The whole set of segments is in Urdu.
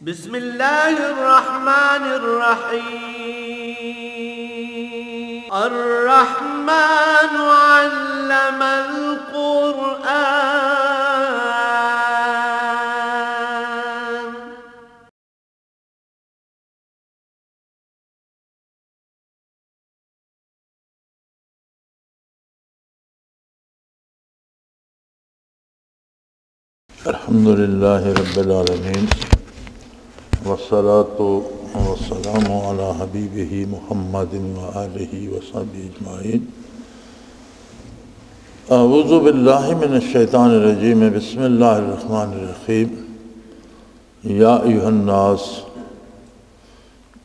بسم الله الرحمن الرحيم الرحمن علم القرآن الحمد لله رب العالمين والصلاة والسلام على حبيبه محمد وآله وصحبه أجمعين. أعوذ بالله من الشيطان الرجيم. بسم الله الرحمن الرحيم. يا أيها الناس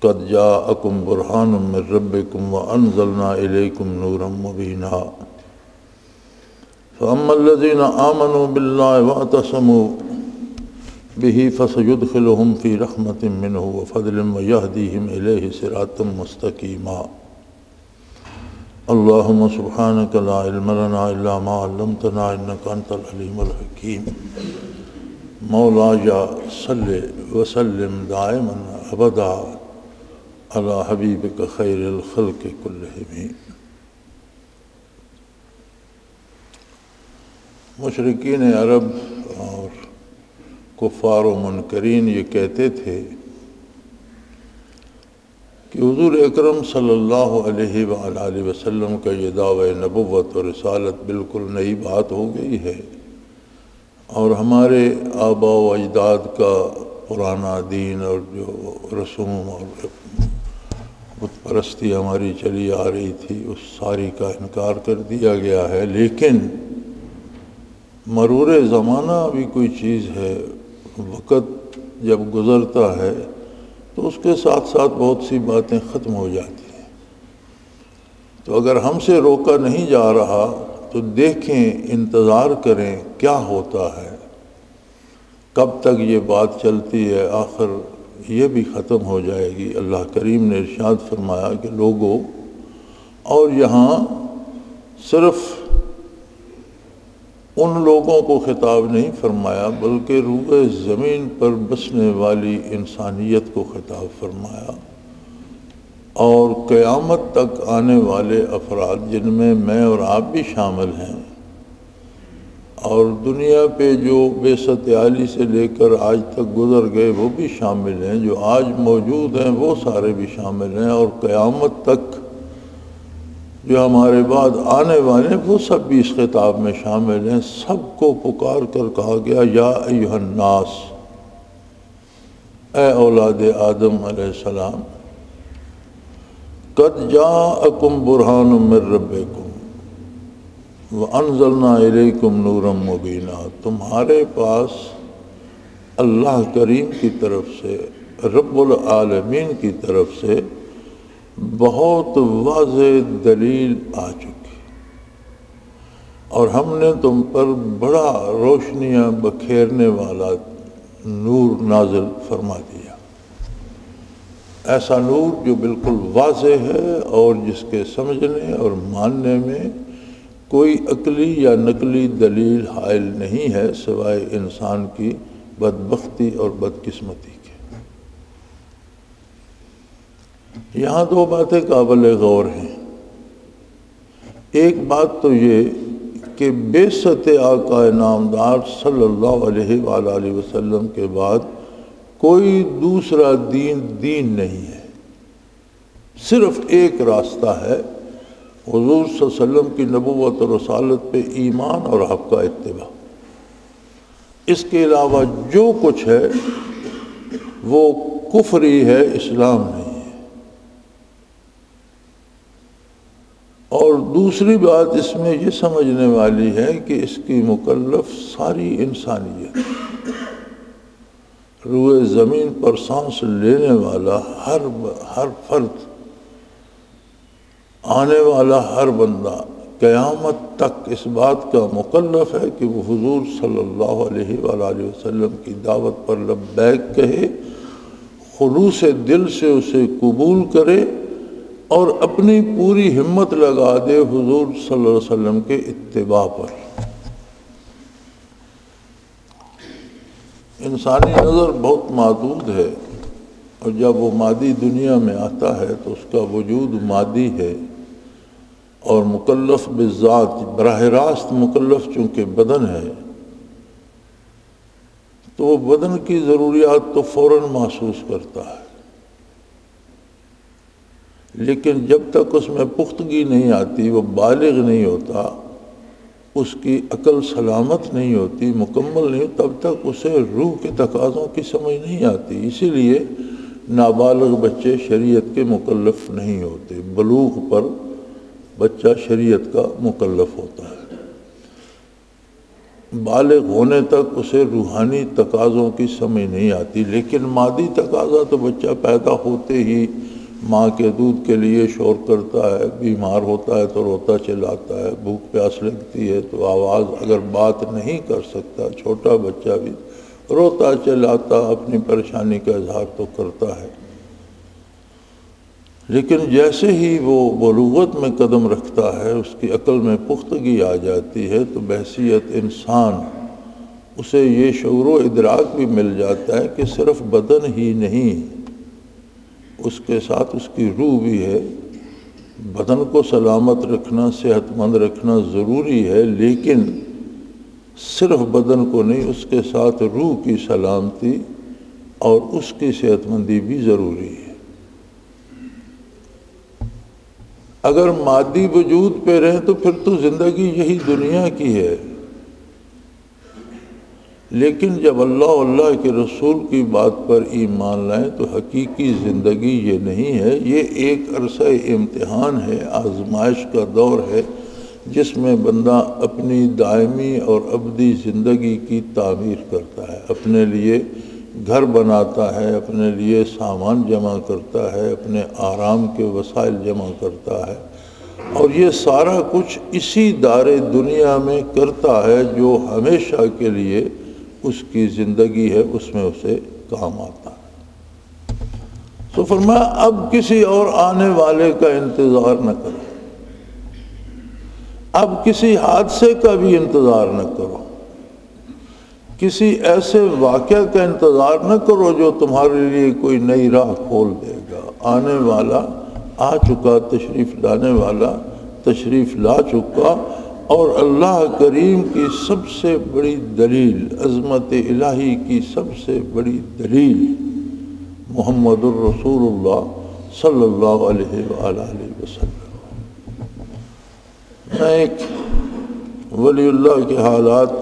قد جاءكم برهان من ربكم وأنزلنا إليكم نورا مبينا. فأما الذين آمنوا بالله واعتصموا به فسيدخلهم في رحمة منه وفضل ويهديهم إليه صراطا مستقيما. اللهم سبحانك لا علم لنا إلا ما علمتنا إنك أنت العليم الحكيم. مولاي صل وسلم دائما أبدا على حبيبك خير الخلق كلهم. مشرکین عرب اور کفار و منکرین یہ کہتے تھے کہ حضور اکرم صلی اللہ علیہ وآلہ وسلم کا یہ دعوی نبوت اور رسالت بالکل نئی بات ہو گئی ہے، اور ہمارے آباء و اجداد کا پرانا دین اور جو رسوم اور بت پرستی ہماری چلی آ رہی تھی اس ساری کا انکار کر دیا گیا ہے. لیکن مرور زمانہ بھی کوئی چیز ہے، وقت جب گزرتا ہے تو اس کے ساتھ ساتھ بہت سی باتیں ختم ہو جاتی ہیں. تو اگر ہم سے روکا نہیں جا رہا تو دیکھیں، انتظار کریں کیا ہوتا ہے، کب تک یہ بات چلتی ہے، آخر یہ بھی ختم ہو جائے گی. اللہ کریم نے ارشاد فرمایا کہ لوگوں، اور یہاں صرف ان لوگوں کو خطاب نہیں فرمایا بلکہ روئے زمین پر بسنے والی انسانیت کو خطاب فرمایا، اور قیامت تک آنے والے افراد جن میں میں اور آپ بھی شامل ہیں، اور دنیا پہ جو بعثت عالی سے لے کر آج تک گزر گئے وہ بھی شامل ہیں، جو آج موجود ہیں وہ سارے بھی شامل ہیں، اور قیامت تک جو ہمارے بعد آنے والے ہیں وہ سب بھی اس خطاب میں شامل ہیں. سب کو پکار کر کہا گیا یا ایھا الناس، اے اولاد آدم علیہ السلام، قد جاءکم برہان من ربکم وانزلنا الیکم نورا مبینا. تمہارے پاس اللہ کریم کی طرف سے، رب العالمین کی طرف سے بہت واضح دلیل آ چکی، اور ہم نے تم پر بڑا روشنیاں بکھیرنے والا نور نازل فرما دیا. ایسا نور جو بالکل واضح ہے اور جس کے سمجھنے اور ماننے میں کوئی عقلی یا نقلی دلیل حائل نہیں ہے سوائے انسان کی بدبختی اور بدقسمتی کے. یہاں دو باتیں قابل غور ہیں. ایک بات تو یہ کہ بعثت آقا نامدار صلی اللہ علیہ وآلہ وسلم کے بعد کوئی دوسرا دین نہیں ہے، صرف ایک راستہ ہے، حضور صلی اللہ علیہ وسلم کی نبوت اور رسالت پہ ایمان اور آپ کا اتباع. اس کے علاوہ جو کچھ ہے وہ کفری ہے، اسلام نہیں. اور دوسری بات اس میں یہ سمجھنے والی ہے کہ اس کی مکلف ساری انسانیت، روئے زمین پر سانس لینے والا ہر فرد، آنے والا ہر بندہ قیامت تک اس بات کا مکلف ہے کہ وہ حضور صلی اللہ علیہ وآلہ وسلم کی دعوت پر لبیک کہے، خلوص دل سے اسے قبول کرے، اور اپنی پوری ہمت لگا دے حضور صلی اللہ علیہ وسلم کے اتباع پر. انسانی نظر بہت محدود ہے، اور جب وہ مادی دنیا میں آتا ہے تو اس کا وجود مادی ہے، اور مکلف بالذات براہ راست مکلف چونکہ بدن ہے تو وہ بدن کی ضروریات تو فوراً محسوس کرتا ہے، لیکن جب تک اس میں پختگی نہیں آتی، وہ بالغ نہیں ہوتا، اس کی عقل سلامت نہیں ہوتی، مکمل نہیں، تب تک اسے روح کے تقاضوں کی سمجھ نہیں آتی۔ اسی لیے نابالغ بچے شریعت کے مکلف نہیں ہوتے، بلوغ پر بچہ شریعت کا مکلف ہوتا ہے۔ بالغ ہونے تک اسے روحانی تقاضوں کی سمجھ نہیں آتی، لیکن مادی تقاضا تو بچہ پیدا ہوتے ہی ماں کے دودھ کے لیے شور کرتا ہے، بیمار ہوتا ہے تو روتا چلاتا ہے، بھوک پیاس لگتی ہے تو آواز، اگر بات نہیں کر سکتا چھوٹا بچہ بھی روتا چلاتا، اپنی پریشانی کا اظہار تو کرتا ہے، لیکن جیسے ہی وہ بلوغت میں قدم رکھتا ہے، اس کی عقل میں پختگی آ جاتی ہے تو بحیثیت انسان اسے یہ شعور و ادراک بھی مل جاتا ہے کہ صرف بدن ہی نہیں، اس کے ساتھ اس کی روح بھی ہے۔ بدن کو سلامت رکھنا، صحت مند رکھنا ضروری ہے، لیکن صرف بدن کو نہیں، اس کے ساتھ روح کی سلامتی اور اس کی صحت مندی بھی ضروری ہے۔ اگر مادی وجود پہ رہیں تو پھر تو زندگی یہی دنیا کی ہے، لیکن جب اللہ کے رسول کی بات پر ایمان لائیں تو حقیقی زندگی یہ نہیں ہے، یہ ایک عرصہ امتحان ہے، آزمائش کا دور ہے، جس میں بندہ اپنی دائمی اور ابدی زندگی کی تعمیر کرتا ہے، اپنے لیے گھر بناتا ہے، اپنے لیے سامان جمع کرتا ہے، اپنے آرام کے وسائل جمع کرتا ہے، اور یہ سارا کچھ اسی دار دنیا میں کرتا ہے جو ہمیشہ کے لیے اس کی زندگی ہے، اس میں اسے کام آتا ہے۔ تو فرمایا اب کسی اور آنے والے کا انتظار نہ کرو، اب کسی حادثے کا بھی انتظار نہ کرو، کسی ایسے واقعہ کا انتظار نہ کرو جو تمہارے لیے کوئی نئی راہ کھول دے گا۔ آنے والا آ چکا، تشریف لانے والا تشریف لا چکا، اور اللہ کریم کی سب سے بڑی دلیل، عظمت الہی کی سب سے بڑی دلیل محمد الرسول اللہ صلی اللہ علیہ وآلہ وسلم۔ میں ایک ولی اللہ کے حالات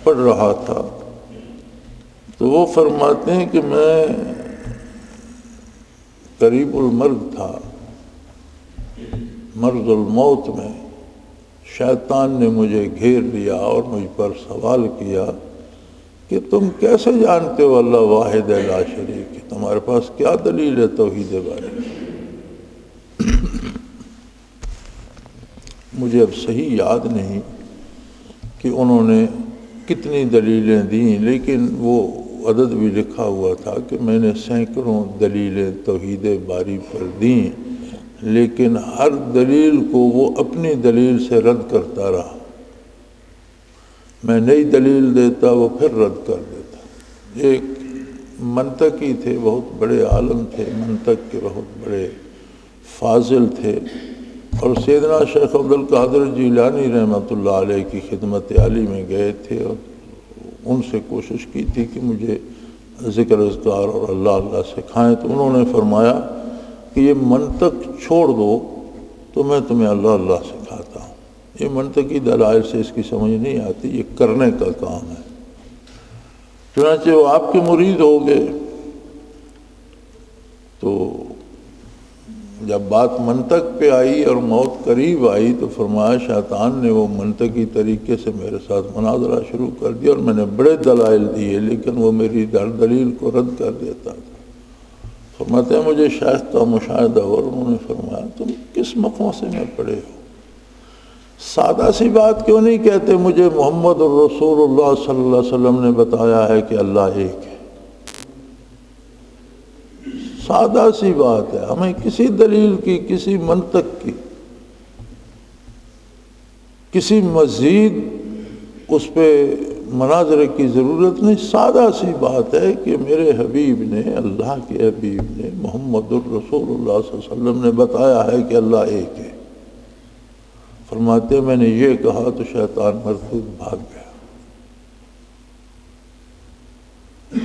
پڑھ رہا تھا تو وہ فرماتے ہیں کہ میں قریب المرگ تھا، مرض الموت میں شیطان نے مجھے گھیر لیا اور مجھ پر سوال کیا کہ تم کیسے جانتے ہو اللہ واحد لا شریک ہے، تمہارے پاس کیا دلیل ہے توحید بارے میں؟ مجھے اب صحیح یاد نہیں کہ انہوں نے کتنی دلیلیں دیں، لیکن وہ عدد بھی لکھا ہوا تھا کہ میں نے سینکڑوں دلیلیں توحید باری پر دیں، لیکن ہر دلیل کو وہ اپنی دلیل سے رد کرتا رہا۔ میں نئی دلیل دیتا، وہ پھر رد کر دیتا۔ ایک منطقی تھے، بہت بڑے عالم تھے، منطق کے بہت بڑے فاضل تھے، اور سیدنا شیخ عبد القادر جیلانی رحمۃ اللہ علیہ کی خدمت عالی میں گئے تھے، اور ان سے کوشش کی تھی کہ مجھے ذکر اذکار اور اللہ سکھائیں، تو انہوں نے فرمایا کہ یہ منطق چھوڑ دو تو میں تمہیں اللہ سکھاتا ہوں۔ یہ منطقی دلائل سے اس کی سمجھ نہیں آتی، یہ کرنے کا کام ہے۔ چنانچہ وہ آپ کے مرید ہو گئے، تو جب بات منطق پہ آئی اور موت قریب آئی تو فرمایا شیطان نے وہ منطقی طریقے سے میرے ساتھ مناظرہ شروع کر دیا، اور میں نے بڑے دلائل دیے، لیکن وہ میری ہر دلیل کو رد کر دیتا تھا۔ فرماتے ہیں مجھے شیخ کا مشاہدہ، اور انہوں نے فرمایا تم کس مقوسے میں پڑے ہو؟ سادہ سی بات کیوں نہیں کہتے مجھے محمد الرسول اللہ صلی اللہ علیہ وسلم نے بتایا ہے کہ اللہ ایک ہے؟ سادہ سی بات ہے، ہمیں کسی دلیل کی، کسی منطق کی، کسی مزید اس پہ مناظرے کی ضرورت نہیں، سادہ سی بات ہے کہ میرے حبیب نے، اللہ کے حبیب نے، محمد الرسول اللہ صلی اللہ علیہ وسلم نے بتایا ہے کہ اللہ ایک ہے۔ فرماتے میں نے یہ کہا تو شیطان مردود بھاگ گیا۔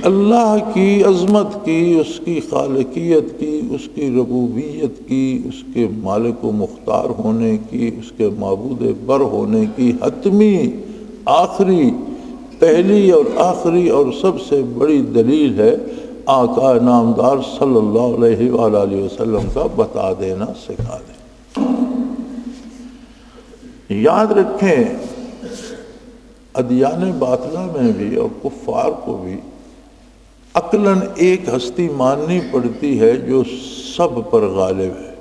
اللہ کی عظمت کی، اس کی خالقیت کی، اس کی ربوبیت کی، اس کے مالک و مختار ہونے کی، اس کے معبود بر ہونے کی حتمی آخری، پہلی اور آخری اور سب سے بڑی دلیل ہے آقا نامدار صلی اللہ علیہ وآلہ وسلم کا بتا دینا، سکھا دینا۔ یاد رکھیں ادیان باطلہ میں بھی اور کفار کو بھی عقلاً ایک ہستی ماننی پڑتی ہے جو سب پر غالب ہے۔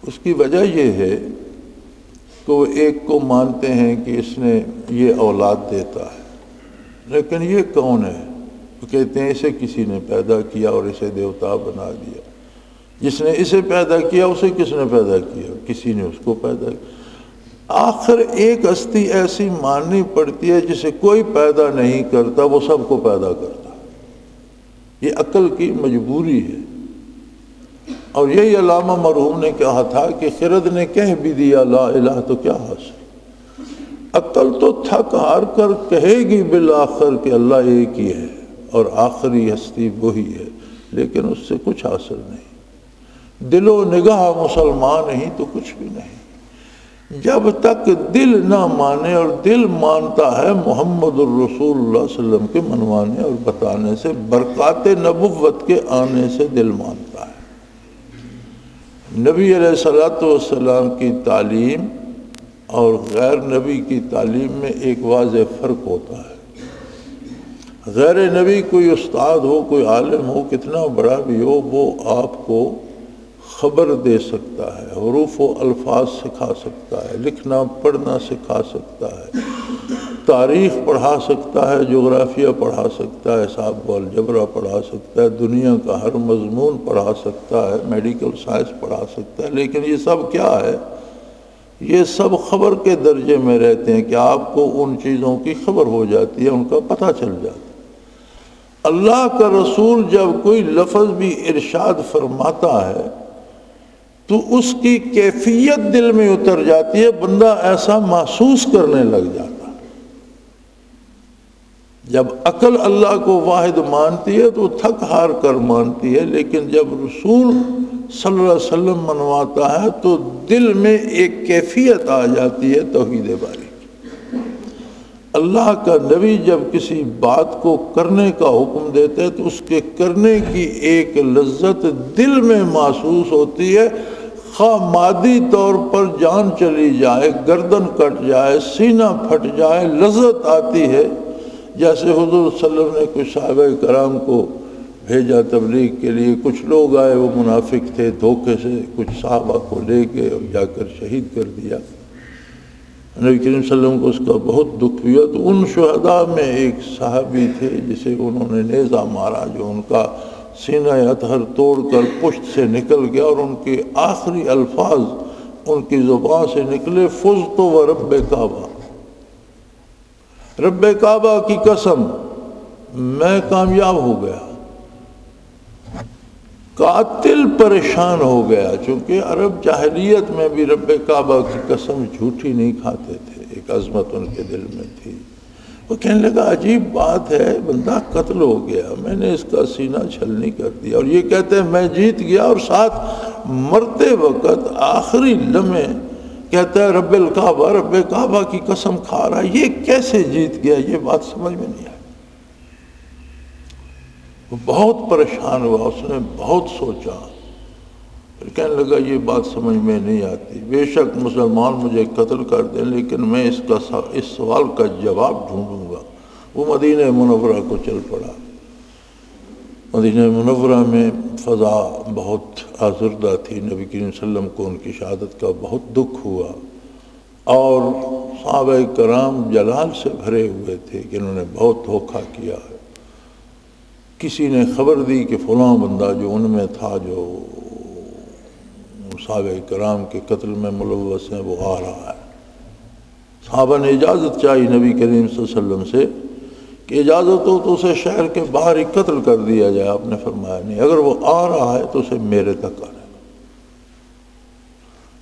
اس کی وجہ یہ ہے کہ وہ ایک کو مانتے ہیں کہ اس نے یہ اولاد دیتا ہے، لیکن یہ کون ہے؟ وہ کہتے ہیں اسے کسی نے پیدا کیا اور اسے دیوتا بنا دیا۔ جس نے اسے پیدا کیا اسے کس نے پیدا کیا؟ کسی نے اس کو پیدا کیا۔ آخر ایک ہستی ایسی ماننی پڑتی ہے جسے کوئی پیدا نہیں کرتا، وہ سب کو پیدا کرتا۔ یہ عقل کی مجبوری ہے، اور یہی علامہ مرحوم نے کہا تھا کہ خرد نے کہہ بھی دیا لا الہ تو کیا حاصل؟ عقل تو تھک ہار کر کہے گی بالآخر کہ اللہ ایک ہی ہے اور آخری ہستی وہی ہے، لیکن اس سے کچھ حاصل نہیں۔ دل و نگاہ مسلمان ہی تو کچھ بھی نہیں۔ جب تک دل نہ مانے، اور دل مانتا ہے محمد الرسول اللہ صلی اللہ علیہ وسلم کے منوانے اور بتانے سے، برکات نبوت کے آنے سے دل مانتا ہے۔ نبی علیہ الصلوۃ والسلام کی تعلیم اور غیر نبی کی تعلیم میں ایک واضح فرق ہوتا ہے۔ غیر نبی کوئی استاد ہو، کوئی عالم ہو، کتنا بڑا بھی ہو، وہ آپ کو خبر دے سکتا ہے، حروف و الفاظ سکھا سکتا ہے، لکھنا پڑھنا سکھا سکتا ہے، تاریخ پڑھا سکتا ہے، جغرافیہ پڑھا سکتا ہے، حساب و الجبرا پڑھا سکتا ہے، دنیا کا ہر مضمون پڑھا سکتا ہے، میڈیکل سائنس پڑھا سکتا ہے، لیکن یہ سب کیا ہے؟ یہ سب خبر کے درجے میں رہتے ہیں کہ آپ کو ان چیزوں کی خبر ہو جاتی ہے، ان کا پتہ چل جاتا ہے۔ اللہ کا رسول جب کوئی لفظ بھی ارشاد فرماتا ہے تو اس کی کیفیت دل میں اتر جاتی ہے، بندہ ایسا محسوس کرنے لگ جاتا ہے۔ جب عقل اللہ کو واحد مانتی ہے تو تھک ہار کر مانتی ہے، لیکن جب رسول صلی اللہ علیہ وسلم منواتا ہے تو دل میں ایک کیفیت آ جاتی ہے توحید باری۔ اللہ کا نبی جب کسی بات کو کرنے کا حکم دیتے ہیں تو اس کے کرنے کی ایک لذت دل میں محسوس ہوتی ہے، خواہ مادی طور پر جان چلی جائے، گردن کٹ جائے، سینہ پھٹ جائے، لذت آتی ہے۔ جیسے حضور صلی اللہ علیہ وسلم نے کچھ صحابہ کرام کو بھیجا تبلیغ کے لیے، کچھ لوگ آئے وہ منافق تھے، دھوکے سے کچھ صحابہ کو لے کے اور جا کر شہید کر دیا۔ نبی کریم صلی اللہ علیہ وسلم کو اس کا بہت دکھ ہوا، تو ان شہداء میں ایک صحابی تھے جسے انہوں نے نیزہ مارا، جو ان کا سینہ اطہر توڑ کر پشت سے نکل گیا، اور ان کے آخری الفاظ ان کی زبان سے نکلے، فزت و رب کعبہ، رب کعبہ کی قسم میں کامیاب ہو گیا۔ قاتل پریشان ہو گیا، چونکہ عرب جاہلیت میں بھی رب کعبہ کی قسم جھوٹی نہیں کھاتے تھے، ایک عظمت ان کے دل میں تھی۔ وہ کہنے لگا عجیب بات ہے، بندہ قتل ہو گیا، میں نے اس کا سینہ چھلنی کر دیا، اور یہ کہتے ہیں میں جیت گیا، اور ساتھ مرتے وقت آخری لمحے کہتا ہے رب الکعبہ، رب کعبہ کی قسم کھا رہا ہے، یہ کیسے جیت گیا؟ یہ بات سمجھ میں نہیں آئی۔ وہ بہت پریشان ہوا، اس نے بہت سوچا، پھر کہنے لگا یہ بات سمجھ میں نہیں آتی، بے شک مسلمان مجھے قتل کر دیں لیکن میں اس سوال کا جواب ڈھونڈوں گا۔ وہ مدینہ منورہ کو چل پڑا۔ مدینہ منورہ میں فضا بہت آزردہ تھی، نبی کریم صلی اللہ علیہ وسلم کو ان کی شہادت کا بہت دکھ ہوا، اور صحابہ کرام جلال سے بھرے ہوئے تھے کہ انہوں نے بہت دھوکہ کیا ہے۔ کسی نے خبر دی کہ فلاں بندہ جو ان میں تھا، جو صحابہ کرام کے قتل میں ملوث ہیں، وہ آ رہا ہے۔ صحابہ نے اجازت چاہی نبی کریم صلی اللہ علیہ وسلم سے کہ اجازت ہو تو اسے شہر کے باہر ہی قتل کر دیا جائے. آپ نے فرمایا نہیں، اگر وہ آ رہا ہے تو اسے میرے تک آنے.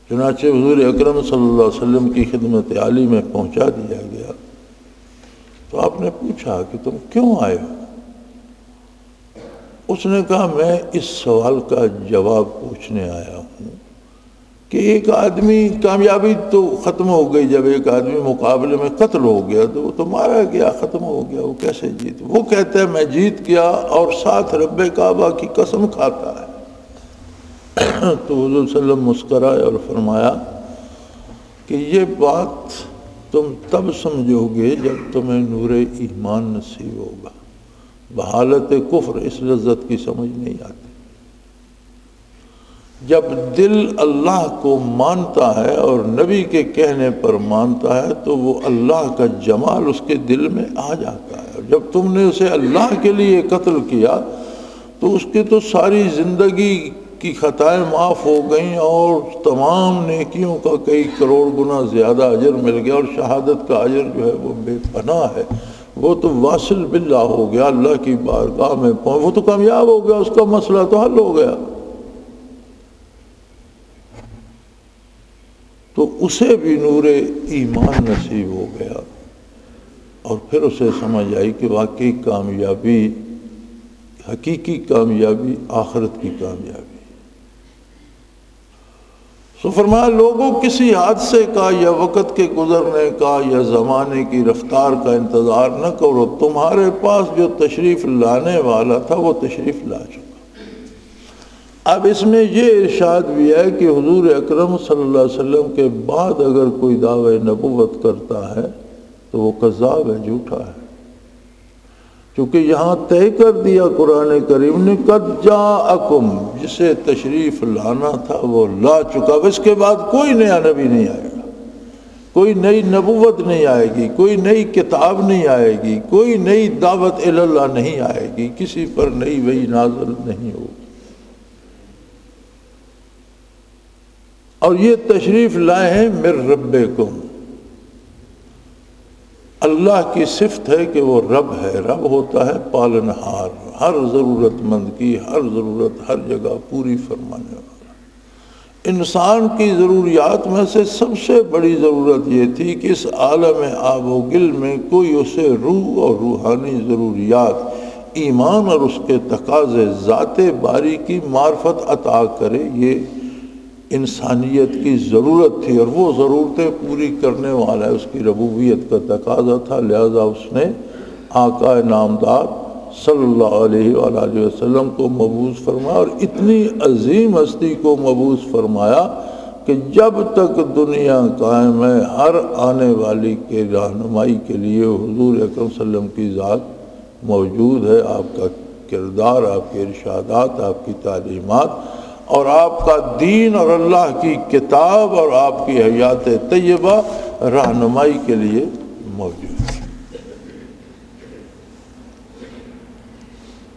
چنانچہ حضور اکرم صلی اللہ علیہ وسلم کی خدمت عالی میں پہنچا دیا گیا. تو آپ نے پوچھا کہ تم کیوں آئے ہو؟ اس نے کہا میں اس سوال کا جواب پوچھنے آیا ہوں کہ ایک آدمی کامیابی تو ختم ہو گئی، جب ایک آدمی مقابلے میں قتل ہو گیا تو وہ تو مارا گیا، ختم ہو گیا، وہ کیسے جیت؟ وہ کہتا ہے میں جیت گیا اور ساتھ رب کعبہ کی قسم کھاتا ہے. تو حضور صلی اللہ علیہ وسلم مسکرائے اور فرمایا کہ یہ بات تم تب سمجھو گے جب تمہیں نور ایمان نصیب ہوگا. بحالت کفر اس لذت کی سمجھ نہیں آتی. جب دل اللہ کو مانتا ہے اور نبی کے کہنے پر مانتا ہے تو وہ اللہ کا جمال اس کے دل میں آ جاتا ہے. اور جب تم نے اسے اللہ کے لیے قتل کیا تو اس کی تو ساری زندگی کی خطائیں معاف ہو گئیں اور تمام نیکیوں کا کئی کروڑ گنا زیادہ اجر مل گیا، اور شہادت کا اجر جو ہے وہ بے پناہ ہے. وہ تو واصل باللہ ہو گیا، اللہ کی بارگاہ میں پہنچ، وہ تو کامیاب ہو گیا، اس کا مسئلہ تو حل ہو گیا. تو اسے بھی نور ایمان نصیب ہو گیا اور پھر اسے سمجھ آئی کہ واقعی کامیابی، حقیقی کامیابی آخرت کی کامیابی. سو فرمایا لوگوں کسی حادثے کا یا وقت کے گزرنے کا یا زمانے کی رفتار کا انتظار نہ کرو، تمہارے پاس جو تشریف لانے والا تھا وہ تشریف لا چکا. اب اس میں یہ ارشاد بھی ہے کہ حضور اکرم صلی اللہ علیہ وسلم کے بعد اگر کوئی دعوی نبوت کرتا ہے تو وہ کذاب ہے، جھوٹا ہے. چونکہ یہاں طے کر دیا قرآن کریم نے قد جاءکم، جسے تشریف لانا تھا وہ لا چکا. اس کے بعد کوئی نیا نبی نہیں آئے گا، کوئی نئی نبوت نہیں آئے گی، کوئی نئی کتاب نہیں آئے گی، کوئی نئی دعوت الی اللہ نہیں آئے گی، کسی پر نئی وحی نازل نہیں ہوگی. اور یہ تشریف لائے ہیں من ربکم. اللہ کی صفت ہے کہ وہ رب ہے. رب ہوتا ہے پالنہار، ہر ضرورت مند کی ہر ضرورت ہر جگہ پوری فرمانے والا. انسان کی ضروریات میں سے سب سے بڑی ضرورت یہ تھی کہ اس عالم آب و گل میں کوئی اسے روح اور روحانی ضروریات، ایمان اور اس کے تقاضے، ذات باری کی معرفت عطا کرے. یہ انسانیت کی ضرورت تھی اور وہ ضرورتیں پوری کرنے والا ہے، اس کی ربوبیت کا تقاضا تھا. لہذا اس نے آقا نامدار صلی اللہ علیہ وآلہ وسلم کو مبعوث فرمایا، اور اتنی عظیم ہستی کو مبعوث فرمایا کہ جب تک دنیا قائم ہے ہر آنے والی کے رہنمائی کے لیے حضور اکرم صلی اللہ علیہ وسلم کی ذات موجود ہے. آپ کا کردار، آپ کے ارشادات، آپ کی تعلیمات اور آپ کا دین اور اللہ کی کتاب اور آپ کی حیات طیبہ رہنمائی کے لیے موجود ہے.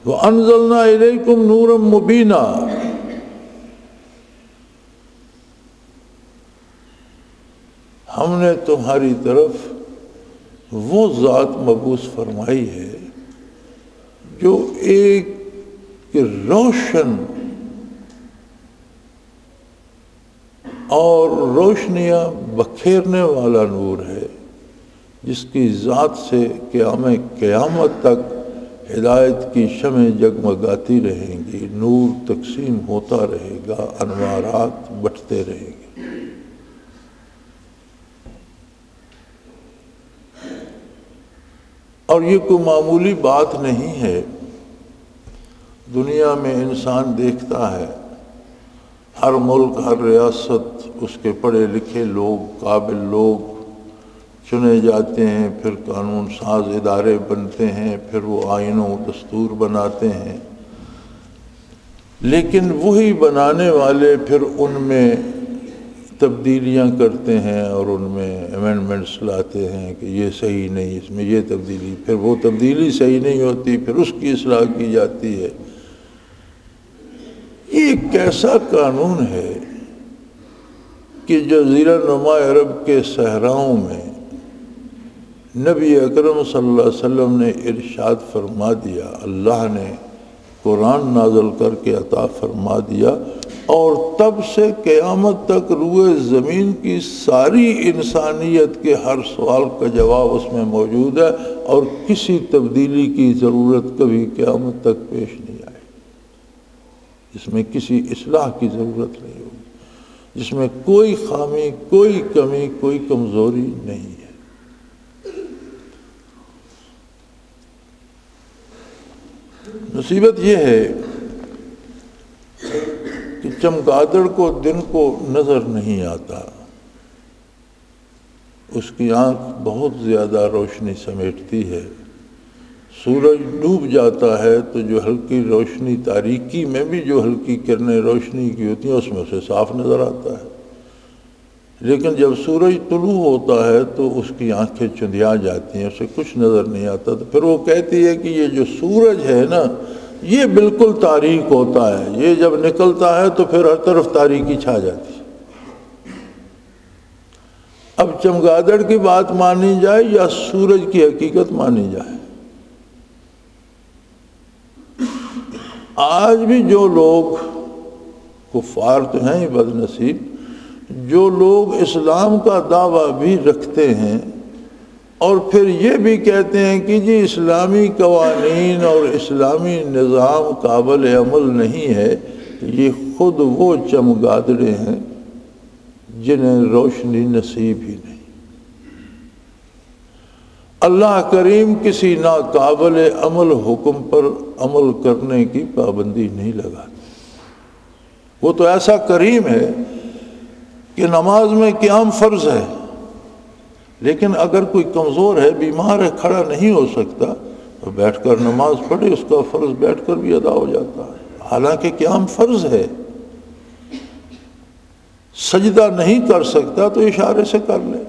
وَأَنزَلْنَا إِلَيْكُمْ نُورًا مُبِينًا. ہم نے تمہاری طرف وہ ذات مبعوث فرمائی ہے جو ایک روشن اور روشنیاں بکھیرنے والا نور ہے، جس کی ذات سے قیامت تک ہدایت کی شمع جگمگاتی رہیں گی، نور تقسیم ہوتا رہے گا، انوارات بٹھتے رہیں گے. اور یہ کوئی معمولی بات نہیں ہے. دنیا میں انسان دیکھتا ہے ہر ملک، ہر ریاست، اس کے پڑھے لکھے لوگ، قابل لوگ چنے جاتے ہیں، پھر قانون ساز ادارے بنتے ہیں، پھر وہ آئین و دستور بناتے ہیں. لیکن وہی بنانے والے پھر ان میں تبدیلیاں کرتے ہیں اور ان میں امینڈمنٹس لاتے ہیں کہ یہ صحیح نہیں، اس میں یہ تبدیلی، پھر وہ تبدیلی صحیح نہیں ہوتی، پھر اس کی اصلاح کی جاتی ہے. یہ ایک ایسا قانون ہے کہ جزیرہ نما عرب کے صحراؤں میں نبی اکرم صلی اللہ علیہ وسلم نے ارشاد فرما دیا، اللہ نے قرآن نازل کر کے عطا فرما دیا، اور تب سے قیامت تک روئے زمین کی ساری انسانیت کے ہر سوال کا جواب اس میں موجود ہے، اور کسی تبدیلی کی ضرورت کبھی قیامت تک پیش نہیں آئی۔ اس میں کسی اصلاح کی ضرورت نہیں ہوگی، جس میں کوئی خامی، کوئی کمی، کوئی کمزوری نہیں ہے۔ مصیبت یہ ہے کہ چمگادڑ کو دن کو نظر نہیں آتا، اس کی آنکھ بہت زیادہ روشنی سمیٹتی ہے، سورج ڈوب جاتا ہے تو جو ہلکی روشنی، تاریکی میں بھی جو ہلکی کرنیں روشنی کی ہوتی ہیں اس میں اسے صاف نظر آتا ہے، لیکن جب سورج طلوع ہوتا ہے تو اس کی آنکھیں چندیا جاتی ہیں، اسے کچھ نظر نہیں آتا، تو پھر وہ کہتی ہے کہ یہ جو سورج ہے نا یہ بالکل تاریک ہوتا ہے، یہ جب نکلتا ہے تو پھر ہر طرف تاریکی چھا جاتی ہے۔ اب چمگادڑ کی بات مانی جائے یا سورج کی حقیقت مانی جائے؟ آج بھی جو لوگ کفار تو ہیں ہی بد نصیب، جو لوگ اسلام کا دعویٰ بھی رکھتے ہیں اور پھر یہ بھی کہتے ہیں کہ جی اسلامی قوانین اور اسلامی نظام قابل عمل نہیں ہے، یہ خود وہ چمگادڑے ہیں جنہیں روشنی نصیب ہی نہیں۔ اللہ کریم کسی ناقابل عمل حکم پر عمل کرنے کی پابندی نہیں لگاتا، وہ تو ایسا کریم ہے کہ نماز میں قیام فرض ہے، لیکن اگر کوئی کمزور ہے، بیمار ہے، کھڑا نہیں ہو سکتا تو بیٹھ کر نماز پڑھے، اس کا فرض بیٹھ کر بھی ادا ہو جاتا ہے، حالانکہ قیام فرض ہے۔ سجدہ نہیں کر سکتا تو اشارے سے کر لے،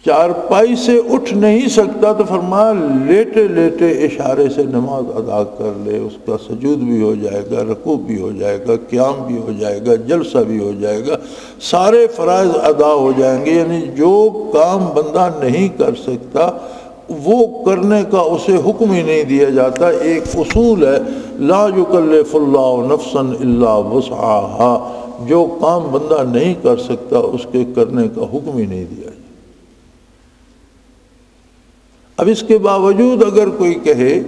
چارپائی سے اٹھ نہیں سکتا تو فرمایا لیٹے لیٹے اشارے سے نماز ادا کر لے، اس کا سجود بھی ہو جائے گا، رکوع بھی ہو جائے گا، قیام بھی ہو جائے گا، جلسہ بھی ہو جائے گا، سارے فرائض ادا ہو جائیں گے۔ یعنی جو کام بندہ نہیں کر سکتا وہ کرنے کا اسے حکم ہی نہیں دیا جاتا۔ ایک اصول ہے، لا یکلف اللہ نفسا الا وسعها، جو کام بندہ نہیں کر سکتا اس کے کرنے کا حکم ہی نہیں دیا جاتا۔ اب اس کے باوجود اگر کوئی کہے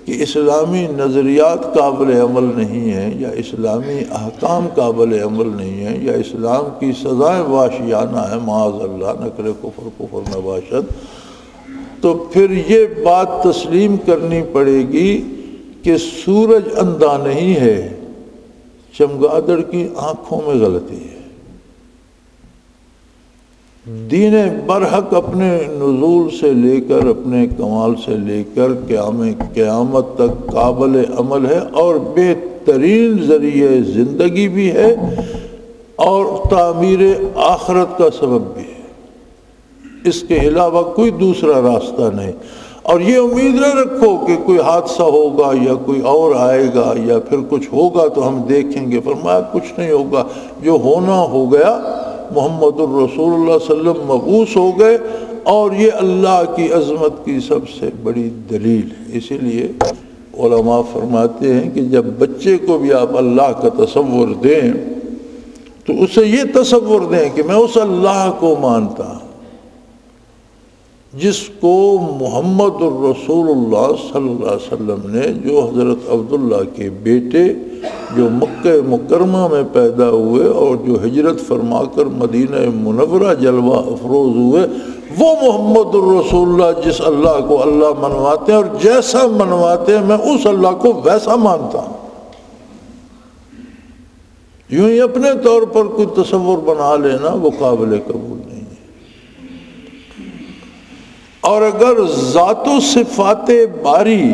کہ اسلامی نظریات قابل عمل نہیں ہیں، یا اسلامی احکام قابل عمل نہیں ہیں، یا اسلام کی سزائیں وحشیانہ ہیں، معاذ اللہ، نہ کرے کفر کفر میں باشد، تو پھر یہ بات تسلیم کرنی پڑے گی کہ سورج اندھا نہیں ہے، چمگادڑ کی آنکھوں میں غلطی ہے۔ دین برحق اپنے نزول سے لے کر، اپنے کمال سے لے کر قیامت تک قابل عمل ہے، اور بہترین ذریعہ زندگی بھی ہے، اور تعمیر آخرت کا سبب بھی ہے۔ اس کے علاوہ کوئی دوسرا راستہ نہیں۔ اور یہ امید نہ رکھو کہ کوئی حادثہ ہوگا یا کوئی اور آئے گا یا پھر کچھ ہوگا تو ہم دیکھیں گے۔ فرمایا کچھ نہیں ہوگا، جو ہونا ہو گیا، محمد الرسول اللہ صلی اللہ علیہ وسلم مبعوث ہو گئے، اور یہ اللہ کی عظمت کی سب سے بڑی دلیل ہے۔ اسی لیے علماء فرماتے ہیں کہ جب بچے کو بھی آپ اللہ کا تصور دیں تو اسے یہ تصور دیں کہ میں اس اللہ کو مانتا ہوں جس کو محمد الرسول اللہ صلی اللہ علیہ وسلم نے، جو حضرت عبداللہ کے بیٹے جو مکہ مکرمہ میں پیدا ہوئے اور جو ہجرت فرما کر مدینہ منورہ جلوہ افروز ہوئے، وہ محمد الرسول اللہ جس اللہ کو اللہ منواتے ہیں، اور جیسا منواتے ہیں میں اس اللہ کو ویسا مانتا ہوں۔ یوں ہی اپنے طور پر کوئی تصور بنا لینا وہ قابل قبول نہیں ہے۔ اور اگر ذات و صفات باری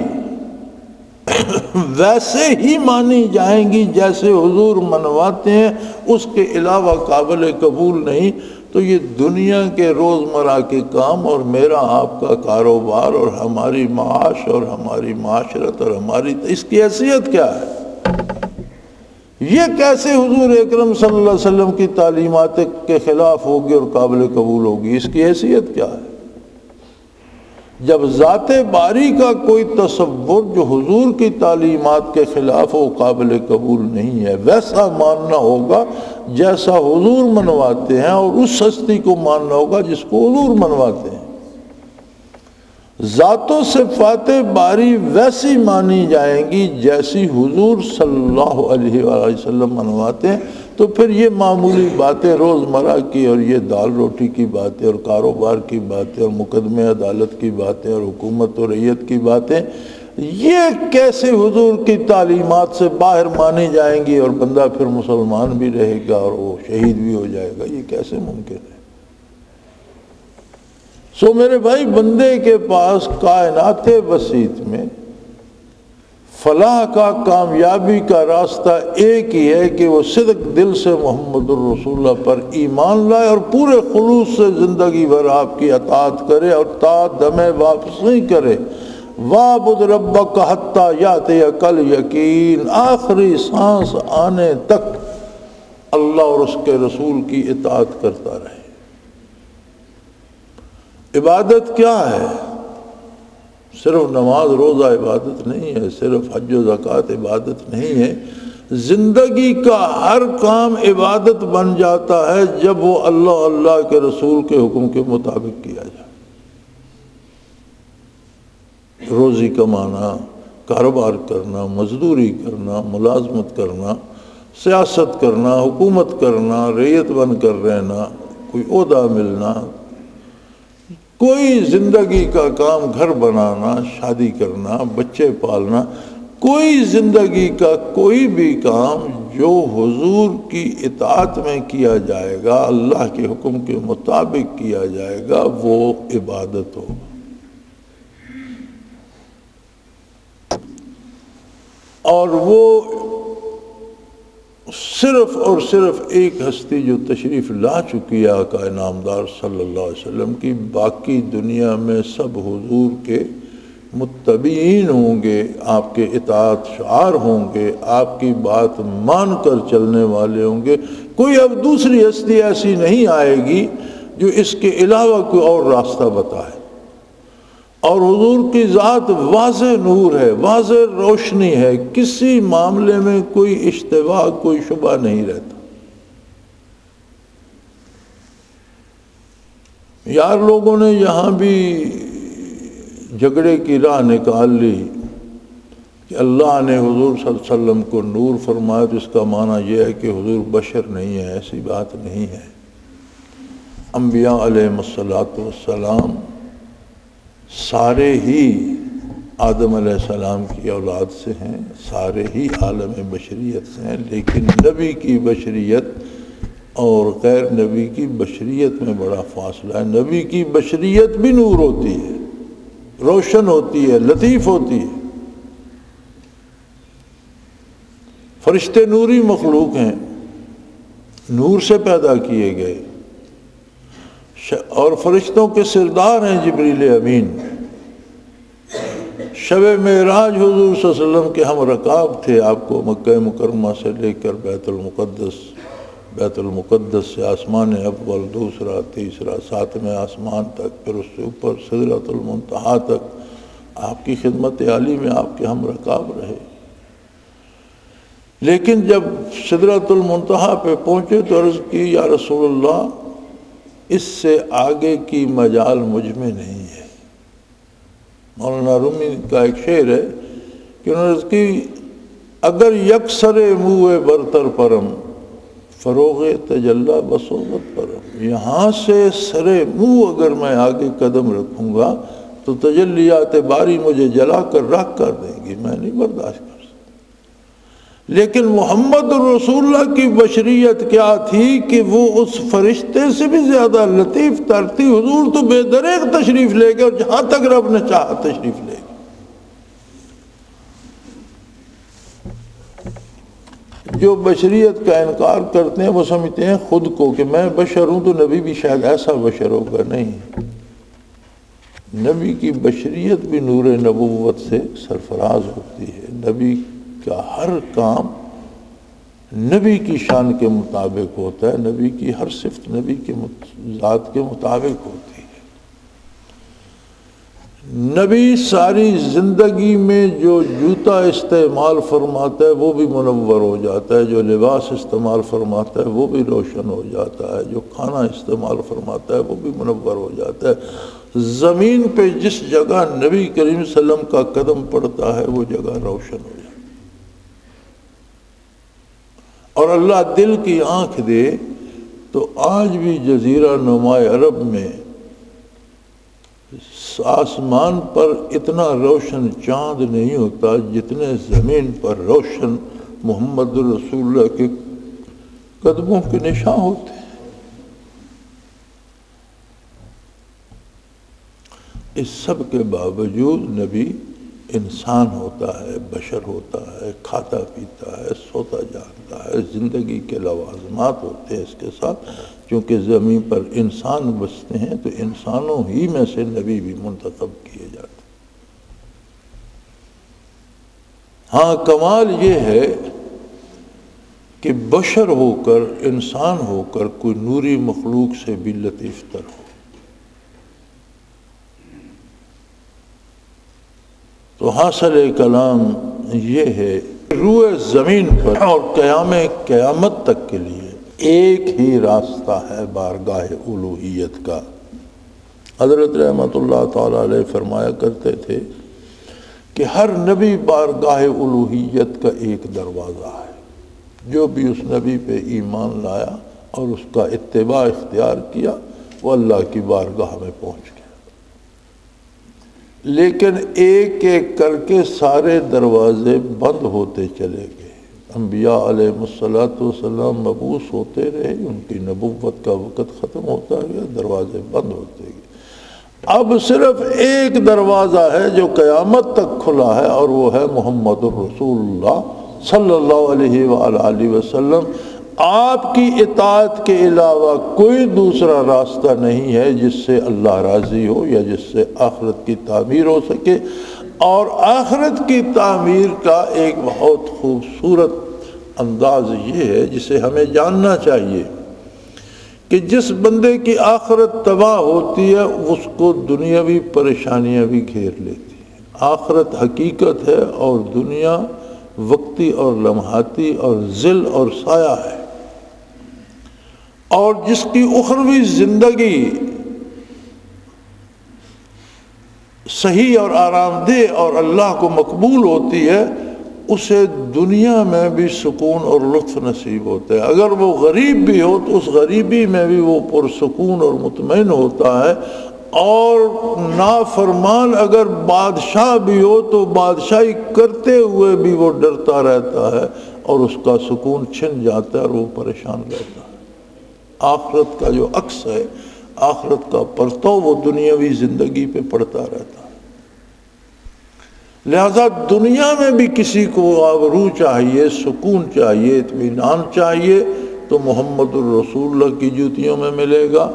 ویسے ہی مانی جائیں گی جیسے حضور منواتے ہیں، اس کے علاوہ قابل قبول نہیں، تو یہ دنیا کے روزمرہ کے کام اور میرا آپ کا کاروبار اور ہماری معاش اور ہماری معاشرت اور ہماری، اس کی حیثیت کیا ہے؟ یہ کیسے حضور اکرم صلی اللہ علیہ وسلم کی تعلیمات کے خلاف ہوگی اور قابل قبول ہوگی؟ اس کی حیثیت کیا ہے؟ جب ذات باری کا کوئی تصور جو حضور کی تعلیمات کے خلاف وہ قابل قبول نہیں ہے، ویسا ماننا ہوگا جیسا حضور منواتے ہیں، اور اس ہستی کو ماننا ہوگا جس کو حضور منواتے ہیں۔ ذات و صفات باری ویسی مانی جائیں گی جیسی حضور صلی اللہ علیہ وآلہ وسلم منواتے ہیں۔ تو پھر یہ معمولی باتیں روزمرہ کی اور یہ دال روٹی کی باتیں اور کاروبار کی باتیں اور مقدمے عدالت کی باتیں اور حکومت و رعیت کی باتیں، یہ کیسے حضور کی تعلیمات سے باہر مانی جائیں گی اور بندہ پھر مسلمان بھی رہے گا اور وہ شہید بھی ہو جائے گا؟ یہ کیسے ممکن ہے؟ سو میرے بھائی، بندے کے پاس کائنات وسیط میں فلاح کا، کامیابی کا راستہ ایک ہی ہے کہ وہ صدق دل سے محمد الرسول اللہ پر ایمان لائے اور پورے خلوص سے زندگی بھر آپ کی اطاعت کرے اور طاعت دمیں واپس نہیں کرے۔ وَاعْبُدْ رَبَّكَ حَتَّى يَأْتِيَكَ الْيَقِينُ، آخری سانس آنے تک اللہ اور اس کے رسول کی اطاعت کرتا رہے۔ عبادت کیا ہے؟ صرف نماز روزہ عبادت نہیں ہے، صرف حج و زکوٰۃ عبادت نہیں ہے۔ زندگی کا ہر کام عبادت بن جاتا ہے جب وہ اللہ اللہ کے رسول کے حکم کے مطابق کیا جائے۔ روزی کمانا، کاروبار کرنا، مزدوری کرنا، ملازمت کرنا، سیاست کرنا، حکومت کرنا، رعیت بن کر رہنا، کوئی عہدہ ملنا، کوئی زندگی کا کام، گھر بنانا، شادی کرنا، بچے پالنا، کوئی زندگی کا کوئی بھی کام جو حضور کی اطاعت میں کیا جائے گا، اللہ کے حکم کے مطابق کیا جائے گا، وہ عبادت ہوگا۔ اور وہ صرف اور صرف ایک ہستی جو تشریف لا چکی ہے آقا انعامدار صلی اللہ علیہ وسلم کی، باقی دنیا میں سب حضور کے متبعین ہوں گے، آپ کے اطاعت شعار ہوں گے، آپ کی بات مان کر چلنے والے ہوں گے۔ کوئی اب دوسری ہستی ایسی نہیں آئے گی جو اس کے علاوہ کوئی اور راستہ بتائے۔ اور حضور کی ذات واضح نور ہے، واضح روشنی ہے، کسی معاملے میں کوئی اشتباہ، کوئی شبہ نہیں رہتا۔ یار لوگوں نے یہاں بھی جھگڑے کی راہ نکال لی کہ اللہ نے حضور صلی اللہ علیہ وسلم کو نور فرمایا، تو اس کا معنی یہ ہے کہ حضور بشر نہیں ہے۔ ایسی بات نہیں ہے۔ انبیاء علیہ السلام سارے ہی آدم علیہ السلام کی اولاد سے ہیں، سارے ہی عالم بشریت سے ہیں، لیکن نبی کی بشریت اور غیر نبی کی بشریت میں بڑا فاصلہ ہے۔ نبی کی بشریت بھی نور ہوتی ہے، روشن ہوتی ہے، لطیف ہوتی ہے۔ فرشتے نوری مخلوق ہیں، نور سے پیدا کیے گئے، اور فرشتوں کے سردار ہیں جبریل امین۔ شب معراج حضور صلی اللہ علیہ وسلم کے ہم رکاب تھے، آپ کو مکہ مکرمہ سے لے کر بیت المقدس سے آسمان اول، دوسرا، تیسرا، ساتویں آسمان تک، پھر اس سے اوپر سدرۃ المنتہا تک آپ کی خدمت عالی میں آپ کے ہم رکاب رہے۔ لیکن جب سدرۃ المنتہا پہ پہنچے تو عرض کی، یا رسول اللہ، اس سے آگے کی مجال مجھ میں نہیں ہے۔ مولانا رومی کا ایک شعر ہے کہ انہوں نے عرض کی، اگر یکسر موئے برتر پرم، فروغ تجلی بصوبت پرم۔ یہاں سے سرے منہ اگر میں آگے قدم رکھوں گا تو تجلیات باری مجھے جلا کر راکھ کر دیں گی، میں نہیں برداشت کر سکتا۔ لیکن محمد رسول اللہ کی بشریت کیا تھی کہ وہ اس فرشتے سے بھی زیادہ لطیف تر تھی۔ حضور تو بے دریغ تشریف لے گئے اور جہاں تک رب نے چاہا تشریف لے گئے۔ جو بشریت کا انکار کرتے ہیں وہ سمجھتے ہیں خود کو کہ میں بشر ہوں، تو نبی بھی شاید ایسا بشر ہوگا۔ نہیں، نبی کی بشریت بھی نور نبوت سے سرفراز ہوتی ہے۔ نبی کا ہر کام نبی کی شان کے مطابق ہوتا ہے، نبی کی ہر صفت نبی کے ذات کے مطابق ہوتی ہے۔ نبی ساری زندگی میں جو جوتا استعمال فرماتا ہے وہ بھی منور ہو جاتا ہے، جو لباس استعمال فرماتا ہے وہ بھی روشن ہو جاتا ہے، جو کھانا استعمال فرماتا ہے وہ بھی منور ہو جاتا ہے۔ زمین پہ جس جگہ نبی کریم صلی اللہ علیہ وسلم کا قدم پڑتا ہے وہ جگہ روشن ہو جاتی ہے۔ اور اللہ دل کی آنکھ دے تو آج بھی جزیرہ نما عرب میں آسمان پر اتنا روشن چاند نہیں ہوتا جتنے زمین پر روشن محمد رسول اللہ کے قدموں کے نشان ہوتے ہیں۔ اس سب کے باوجود نبی انسان ہوتا ہے، بشر ہوتا ہے، کھاتا پیتا ہے، سوتا جاگتا ہے، زندگی کے لوازمات ہوتے ہیں اس کے ساتھ۔ چونکہ زمین پر انسان بستے ہیں تو انسانوں ہی میں سے نبی بھی منتخب کیے جاتے ہیں۔ ہاں کمال یہ ہے کہ بشر ہو کر، انسان ہو کر کوئی نوری مخلوق سے بھی لطیف تر ہو۔ تو حاصل کلام یہ ہے روح زمین پر اور قیامت تک کے لیے ایک ہی راستہ ہے بارگاہ الوہیت کا۔ حضرت رحمت اللہ تعالی علیہ فرمایا کرتے تھے کہ ہر نبی بارگاہ الوہیت کا ایک دروازہ ہے۔ جو بھی اس نبی پہ ایمان لایا اور اس کا اتباع اختیار کیا وہ اللہ کی بارگاہ میں پہنچ گیا۔ لیکن ایک ایک کر کے سارے دروازے بند ہوتے چلے گئے۔ انبیاء علیہ السلام مبعوث ہوتے رہے، ان کی نبوت کا وقت ختم ہوتا گیا، دروازے بند ہوتے گئے۔ اب صرف ایک دروازہ ہے جو قیامت تک کھلا ہے اور وہ ہے محمد الرسول اللہ صلی اللہ علیہ وآلہ وسلم۔ آپ کی اطاعت کے علاوہ کوئی دوسرا راستہ نہیں ہے جس سے اللہ راضی ہو یا جس سے آخرت کی تعمیر ہو سکے۔ اور آخرت کی تعمیر کا ایک بہت خوبصورت انداز یہ ہے جسے ہمیں جاننا چاہیے کہ جس بندے کی آخرت تباہ ہوتی ہے اس کو دنیاوی پریشانیاں بھی گھیر لیتی ہیں۔ آخرت حقیقت ہے اور دنیا وقتی اور لمحاتی اور ظل اور سایہ ہے۔ اور جس کی اخروی زندگی صحیح اور آرام دہ اور اللہ کو مقبول ہوتی ہے اسے دنیا میں بھی سکون اور لطف نصیب ہوتا ہے۔ اگر وہ غریب بھی ہو تو اس غریبی میں بھی وہ پرسکون اور مطمئن ہوتا ہے، اور نافرمان اگر بادشاہ بھی ہو تو بادشاہی کرتے ہوئے بھی وہ ڈرتا رہتا ہے اور اس کا سکون چھن جاتا ہے اور وہ پریشان رہتا ہے۔ آخرت کا جو عکس ہے، آخرت کا پرتو وہ دنیاوی زندگی پہ پڑتا رہتا ہے۔ لہذا دنیا میں بھی کسی کو آبرو چاہیے، سکون چاہیے، اطمینان چاہیے تو محمد الرسول اللہ کی جوتیوں میں ملے گا،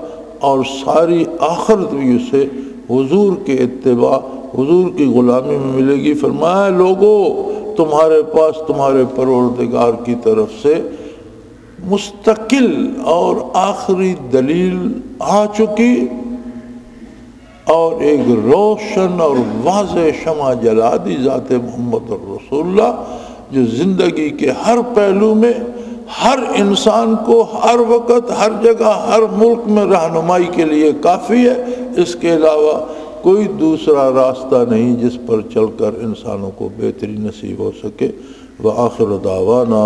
اور ساری آخرت بھی اسے حضور کے اتباع، حضور کی غلامی میں ملے گی۔ فرمایا لوگو تمہارے پاس تمہارے پروردگار کی طرف سے مستقل اور آخری دلیل آ چکی، اور ایک روشن اور واضح شمع جلا دی ذات محمد الرسول اللہ، جو زندگی کے ہر پہلو میں ہر انسان کو ہر وقت ہر جگہ ہر ملک میں رہنمائی کے لیے کافی ہے۔ اس کے علاوہ کوئی دوسرا راستہ نہیں جس پر چل کر انسانوں کو بہتری نصیب ہو سکے۔ وآخر دعوانا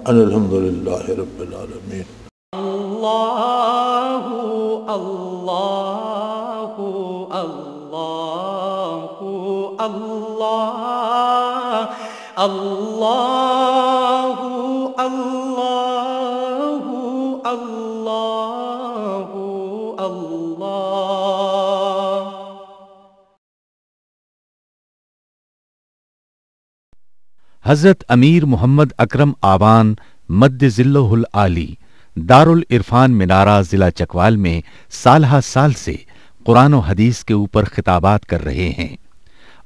ان الحمدللہ رب العالمین۔ اللہ اللہ اللہ اللہ اللہ اللہ اللہ اللہ۔ حضرت امیر محمد اکرم آبان مد ذلہ العالی دارالعرفان منارہ ضلع چکوال میں سالہ سال سے قرآن و حدیث کے اوپر خطابات کر رہے ہیں،